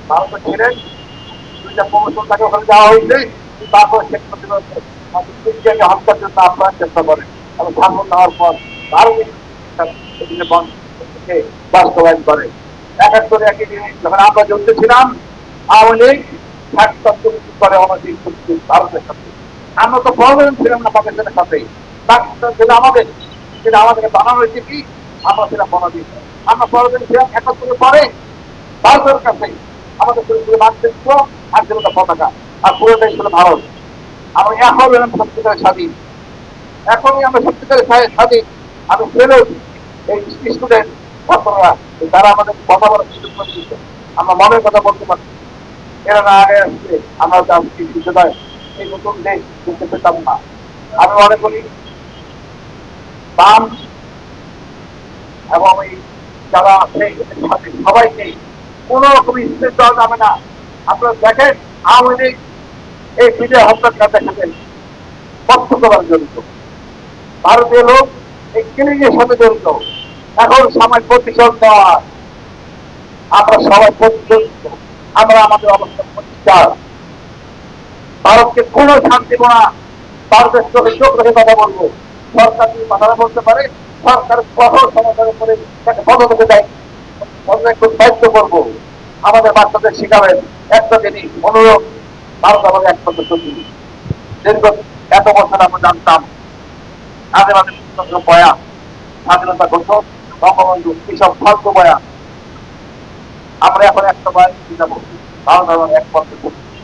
ভারতে ছিলেন, দুইটা প্রমোশন তাকে ওখানে যাওয়া হয়েছে। তারপর শেখ মুজিবুর ইন্ডিয়াকে হত্যার জন্য আপ্রাণ চেষ্টা করেন এবং সাফল্য হওয়ার পর ভারত এটিকে বাস্তবায়ন করে। একাত্তরে একই জিনিস যখন আমরা যুদ্ধে ছিলাম, আওয়ামী লীগ করে অনৈতিক চুক্তি ভারতের সাথে। আমরা তো প্রয়োজন ছিলাম না পাকিস্তানের সাথে, পাকিস্তান ছিল আমাদের, সেটা আমাদেরকে বানানো হয়েছে কি আমরা ছিলাম বনবিদ। আমরা প্রয়োজন ছিলাম একাত্তরের পরে ভারতের কাছে, আমাদের ছিল মাতৃত্ব আর ছিল পতাকা, আর পুরোটাই ছিল ভারত। আমরা এখন এলাম সত্যিকারের স্বাধীন, এখনই আমরা সত্যিকারের স্বাধীন। আমি ফেলেও এই স্টুডেন্ট ছাত্ররা তারা আমাদের কথা বলার সুযোগ করে দিচ্ছে, আমরা মনের কথা বলতে পারছি। এরা না আগে আসছে আমরা আজকে বিশ্বদায় এই নতুন দেশ দেখতে পেতাম না। আমি মনে করি বাম এবং এই যারা আছে এদের সাথে সবাইকে কোন রকম স্পেস দেওয়া যাবে না। আপনারা দেখেন আওয়ামী লীগ এই বিজয় হত্যাকাণ্ডের সাথে প্রত্যক্ষভাবে জড়িত, ভারতীয় লোক এই কিলিং এর সাথে জড়িত। এখন সময় প্রতিশোধ দেওয়া, আমরা সবাই প্রতিশোধ, আমরা আমাদের অবস্থান পরিষ্কার। ভারতকে কোনো শান্তি দেব না, ভারতের চোখে চোখ রেখে কথা বলবো। সরকার যদি কথাটা বলতে পারে, সরকার কঠোর সমাধানের করে তাকে পদত্যাগে দায়িত্ব করবো। আমাদের বাচ্চাদের শিখাবেন একটা জিনিস, অনুরোধ, ভারত আমাদের একমাত্র সত্যি। দীর্ঘ এত বছর আমরা জানতাম মাঝে মাঝে বয়া স্বাধীনতা ঘোষক, বঙ্গবন্ধু, এইসব ফালতু বয়া। আমরা এখন একটা বয়ান যাবো, ভারত আমাদের একমাত্র সত্যি।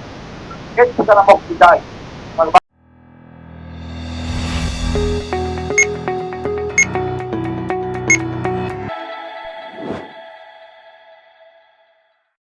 এর ঠিকানা মুক্তি চাই।